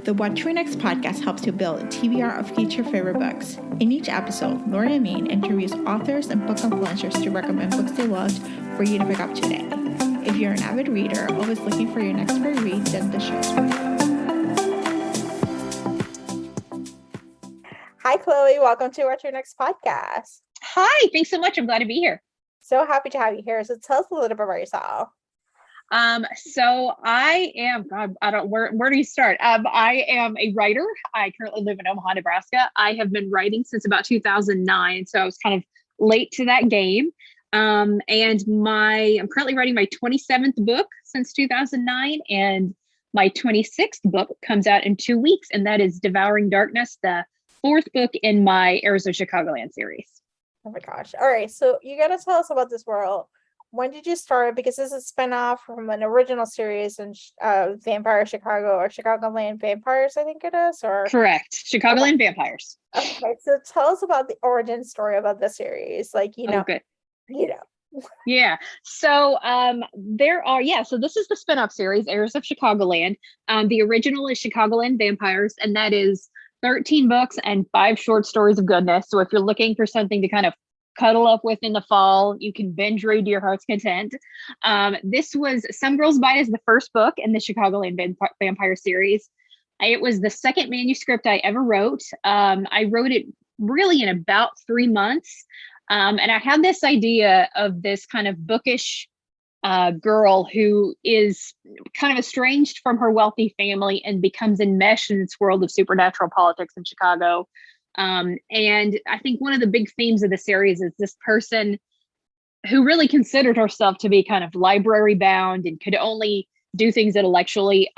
The What to Next podcast helps you build a TBR of future favorite books. In each episode, Lori and Maine interviews authors and book influencers to recommend books they loved for you to pick up today. If you're an avid reader, always looking for your next great read, then the show's for you. Hi, Chloe. Welcome to What to Next podcast. Hi, thanks so much. I'm glad to be here. So happy to have you here. So tell us a little bit about yourself. So I am, God, where do you start? I am a writer. I currently live in Omaha, Nebraska. I have been writing since about 2009. So I was kind of late to that game. And I'm currently writing my 27th book since 2009. And my 26th book comes out in 2 weeks. And that is Devouring Darkness, the 4th book in my Heirs of Chicagoland series. Oh my gosh. All right. So you got to tell us about this world. When did you start? Because this is a spinoff from an original series in Vampire Chicago or Chicagoland Vampires, I think it is. Or correct, Chicagoland Vampires. Okay, so tell us about the origin story about the series. Like, Yeah. So so this is the spinoff series, Heirs of Chicagoland. The original is Chicagoland Vampires, and that is 13 books and 5 short stories of goodness. So if you're looking for something to kind of cuddle up with in the fall, you can binge read to your heart's content. This was Some Girls Bite is the first book in the Chicagoland Vampire series. It was the second manuscript I ever wrote. I wrote it really in about 3 months. And I had this idea of this kind of bookish girl who is kind of estranged from her wealthy family and becomes enmeshed in this world of supernatural politics in Chicago. And I think one of the big themes of the series is this person who really considered herself to be kind of library bound and could only do things intellectually,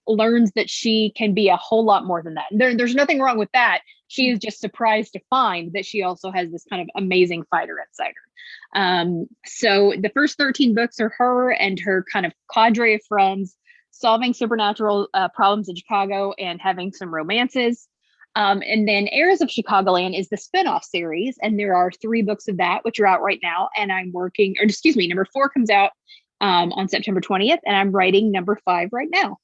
learns that she can be a whole lot more than that. There's nothing wrong with that. She is just surprised to find that she also has this kind of amazing fighter inside her. So the first 13 books are her and her kind of cadre of friends solving supernatural problems in Chicago and having some romances. And then Heirs of Chicagoland is the spinoff series. And there are 3 books of that, which are out right now. And number 4 comes out on September 20th. And I'm writing number 5 right now.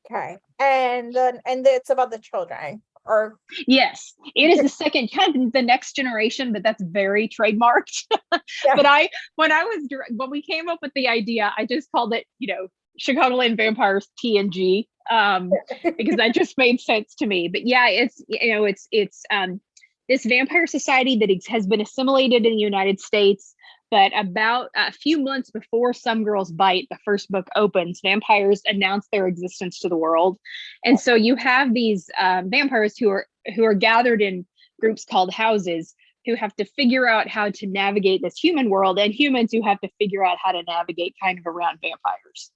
Okay. And it's about the children. Or yes, it is the second, kind of the next generation, but that's very trademarked. Yeah. But when we came up with the idea, I just called it, Chicagoland Vampires TNG. Because that just made sense to me. But yeah, it's this vampire society that has been assimilated in the United States. But about a few months before Some Girls Bite, the first book opens, vampires announce their existence to the world. And so you have these vampires who are gathered in groups called houses, who have to figure out how to navigate this human world, and humans who have to figure out how to navigate kind of around vampires.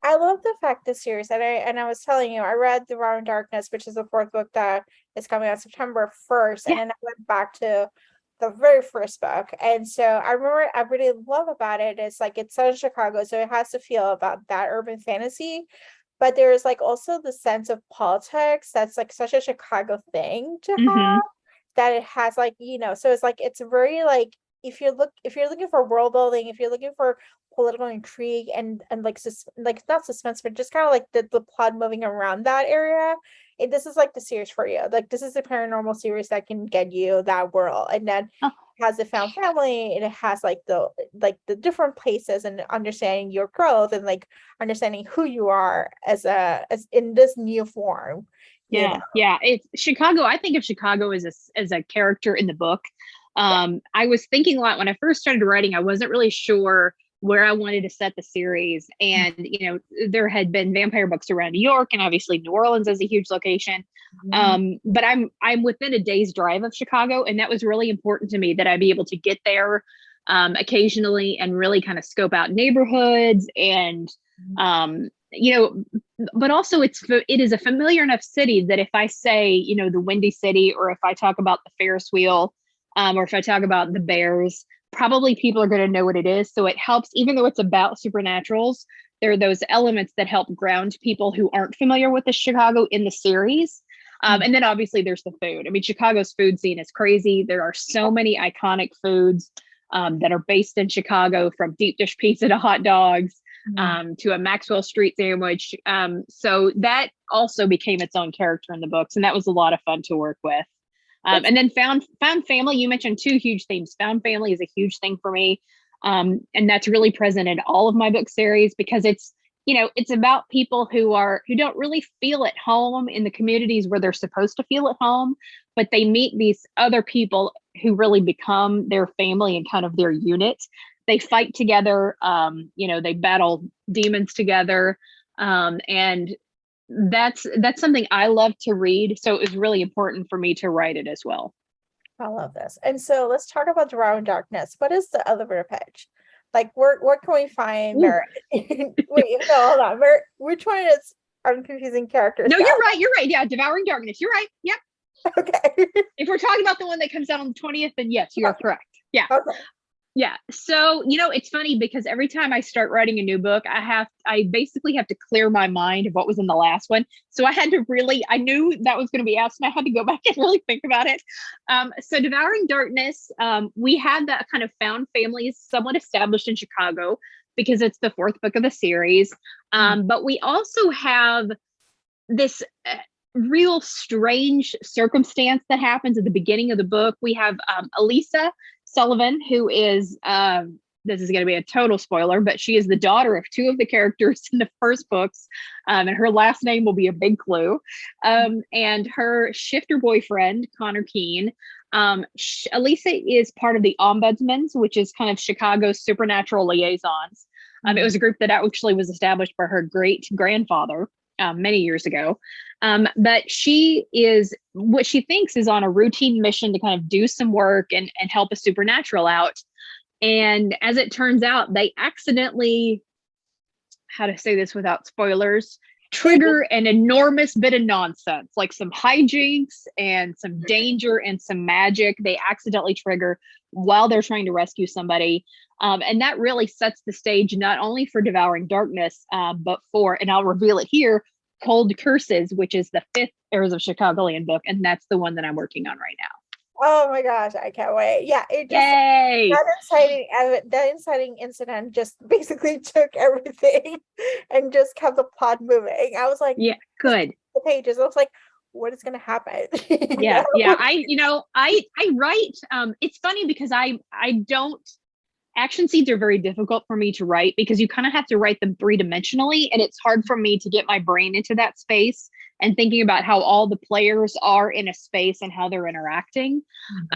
I love the fact this series, and I was telling you, I read Devouring Darkness, which is the 4th book that is coming out September 1st, yeah. And then I went back to the very first book, and so I remember I really love about it is like it's set in Chicago, so it has to feel about that urban fantasy, but there's like also the sense of politics that's like such a Chicago thing to have, that it has like so it's like it's very like if you're looking for world building, if you're looking for political intrigue and like not suspense, but just kind of like the plot moving around that area, this is like the series for you. Like this is the paranormal series that can get you that world, and then it has the found family, and it has like the different places and understanding your growth and like understanding who you are as in this new form. Yeah. It's Chicago. I think of Chicago as a character in the book. I was thinking a lot when I first started writing. I wasn't really sure where I wanted to set the series. And, there had been vampire books around New York, and obviously New Orleans is a huge location. But I'm within a day's drive of Chicago. And that was really important to me that I be able to get there occasionally and really kind of scope out neighborhoods and, but also it is a familiar enough city that if I say, the Windy City, or if I talk about the Ferris wheel, or if I talk about the Bears, probably people are going to know what it is. So it helps, even though it's about supernaturals, there are those elements that help ground people who aren't familiar with the Chicago in the series. And then obviously there's the food. I mean, Chicago's food scene is crazy. There are so many iconic foods that are based in Chicago, from deep dish pizza to hot dogs. to a Maxwell Street sandwich. So that also became its own character in the books, and that was a lot of fun to work with. And then found family. You mentioned two huge themes. Found family is a huge thing for me, and that's really present in all of my book series because it's it's about people who don't really feel at home in the communities where they're supposed to feel at home, but they meet these other people who really become their family and kind of their unit. They fight together, they battle demons together, and that's something I love to read. So it was really important for me to write it as well. I love this. And so let's talk about Devouring Darkness. What is the elevator pitch? Like, where can we find Merit? Wait, no, hold on. Which one is I'm confusing characters? No, you're right. You're right. Yeah, Devouring Darkness. You're right. Yep. Okay. If we're talking about the one that comes out on the 20th, then yes, you are correct. Yeah. Okay. Yeah. So, it's funny because every time I start writing a new book, I basically have to clear my mind of what was in the last one. So I knew that was going to be asked and I had to go back and really think about it. So Devouring Darkness, we had that kind of found families somewhat established in Chicago because it's the fourth book of the series. But we also have this real strange circumstance that happens at the beginning of the book. We have Elisa Sullivan, who is, this is going to be a total spoiler, but she is the daughter of two of the characters in the first books. And her last name will be a big clue. And her shifter boyfriend, Connor Keene. Elisa is part of the Ombudsmans, which is kind of Chicago's supernatural liaisons. It was a group that actually was established by her great grandfather many years ago. But she is what she thinks is on a routine mission to kind of do some work and help a supernatural out. And as it turns out, they accidentally, how to say this without spoilers, trigger an enormous bit of nonsense, like some hijinks and some danger and some magic. They accidentally trigger while they're trying to rescue somebody. And that really sets the stage not only for Devouring Darkness, but for, and I'll reveal it here, Cold Curses, which is the 5th Heirs of Chicagoland book. And that's the one that I'm working on right now. Oh my gosh, I can't wait. Yeah, it just Yay! that inciting incident just basically took everything and just kept the plot moving. I was like, yeah, good. The pages. I was like, what is gonna happen? Yeah. I write, it's funny because I don't, action scenes are very difficult for me to write because you kind of have to write them three-dimensionally, and it's hard for me to get my brain into that space and thinking about how all the players are in a space and how they're interacting.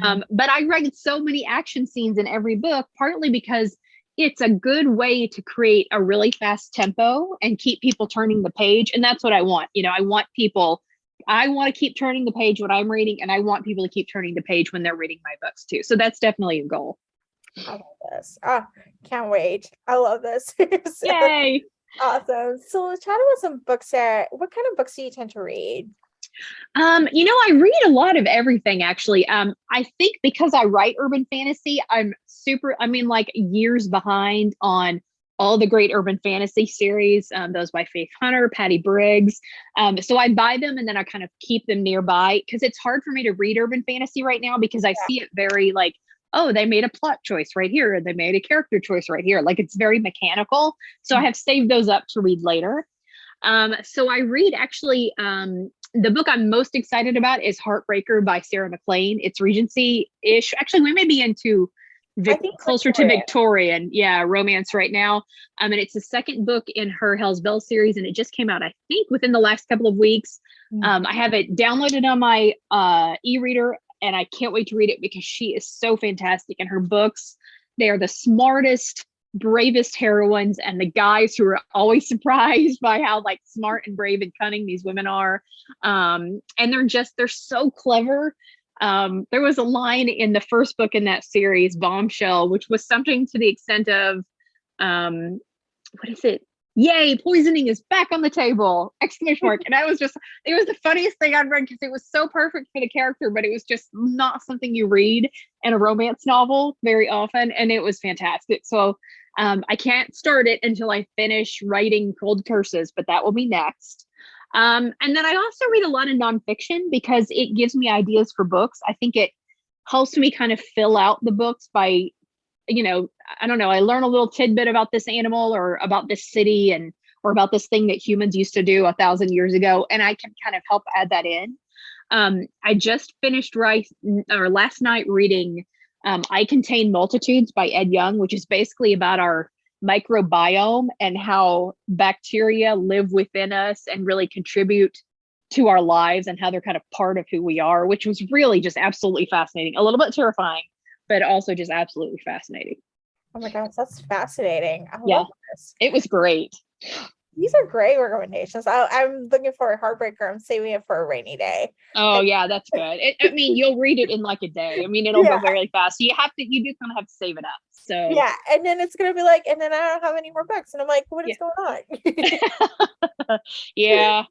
But I write so many action scenes in every book, partly because it's a good way to create a really fast tempo and keep people turning the page. And that's what I want. I want to keep turning the page when I'm reading, and I want people to keep turning the page when they're reading my books too. So that's definitely a goal. I love this. Can't wait. I love this. Yay. Awesome. So let's chat about some books there. What kind of books do you tend to read? I read a lot of everything actually. I think because I write urban fantasy, I'm like years behind on all the great urban fantasy series, those by Faith Hunter, Patty Briggs. So I buy them and then I kind of keep them nearby because it's hard for me to read urban fantasy right now because I see it very like, oh, they made a plot choice right here, and they made a character choice right here. Like it's very mechanical. So I have saved those up to read later. So I read actually, the book I'm most excited about is Heartbreaker by Sarah MacLean. It's Regency-ish. Actually, we may be into closer to Victorian, romance right now. And it's the second book in her Hell's Bell series, and it just came out, I think, within the last couple of weeks. I have it downloaded on my e-reader, and I can't wait to read it because she is so fantastic. And her books, they are the smartest, bravest heroines, and the guys who are always surprised by how like smart and brave and cunning these women are. And they're so clever. There was a line in the first book in that series, Bombshell, which was something to the extent of, what is it? Yay, poisoning is back on the table! Exclamation mark. And it was the funniest thing I'd read because it was so perfect for the character, but it was just not something you read in a romance novel very often. And it was fantastic. So I can't start it until I finish writing Cold Curses, but that will be next. And then I also read a lot of nonfiction because it gives me ideas for books. I think it helps me kind of fill out the books by I don't know, I learn a little tidbit about this animal or about this city and or about this thing that humans used to do 1,000 years ago, and I can kind of help add that in. I just finished last night reading I Contain Multitudes by Ed Young, which is basically about our microbiome and how bacteria live within us and really contribute to our lives and how they're kind of part of who we are, which was really just absolutely fascinating. A little bit terrifying, but also just absolutely fascinating. Oh my gosh, that's fascinating. I Yeah, love this. it was great. These are great recommendations. I'm looking for a heartbreaker. I'm saving it for a rainy day. Oh yeah, that's good. I mean, you'll read it in like a day. I mean, it'll go Yeah. very fast. So you do kind of have to save it up. So Yeah, and then it's gonna be like, and then I don't have any more books, and I'm like, what is yeah, going on? yeah.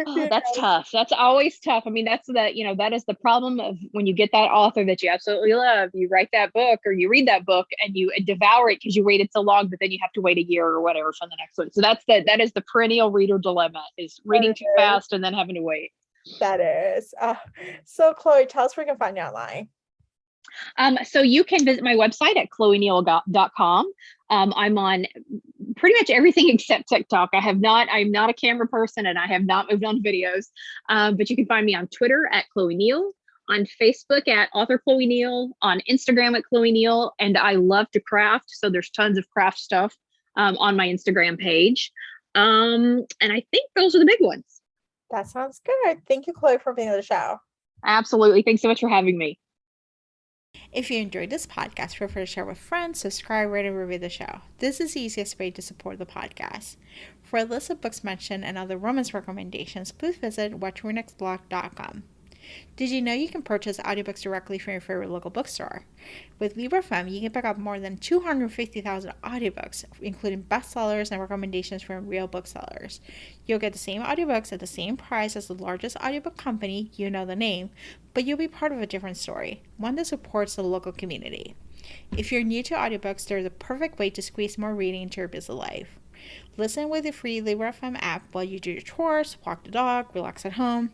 Oh, You that's know, tough. That's always tough. I mean, that is the problem of when you get that author that you absolutely love, you write that book or you read that book and you devour it because you waited so long, but then you have to wait a year or whatever for the next one. So that is the perennial reader dilemma, is reading too fast and then having to wait. that is. So Chloe, tell us where we can find you online. So you can visit my website at chloeneill.com. I'm on pretty much everything except TikTok. I'm not a camera person and I have not moved on to videos. But you can find me on Twitter at Chloe Neill, on Facebook at author Chloe Neill, on Instagram at Chloe Neill. And I love to craft. So there's tons of craft stuff on my Instagram page. And I think those are the big ones. That sounds good. Thank you, Chloe, for being on the show. Absolutely. Thanks so much for having me. If you enjoyed this podcast, feel free to share with friends, subscribe, rate, and review the show. This is the easiest way to support the podcast. For a list of books mentioned and other romance recommendations, please visit watchyournextblog.com. Did you know you can purchase audiobooks directly from your favorite local bookstore? With Libra.fm, you can pick up more than 250,000 audiobooks, including bestsellers and recommendations from real booksellers. You'll get the same audiobooks at the same price as the largest audiobook company, you know the name, but you'll be part of a different story, one that supports the local community. If you're new to audiobooks, they're the perfect way to squeeze more reading into your busy life. Listen with the free Libra.fm app while you do your chores, walk the dog, relax at home.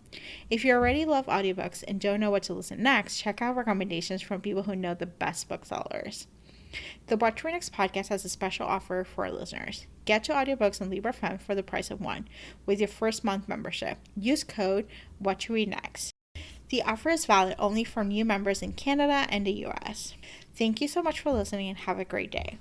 If you already love audiobooks and don't know what to listen next, check out recommendations from people who know the best booksellers. The Watch Your Next podcast has a special offer for our listeners. Get 2 audiobooks on Libra.fm for the price of 1 with your first month membership. Use code WatchYourNext. The offer is valid only for new members in Canada and the US. Thank you so much for listening and have a great day.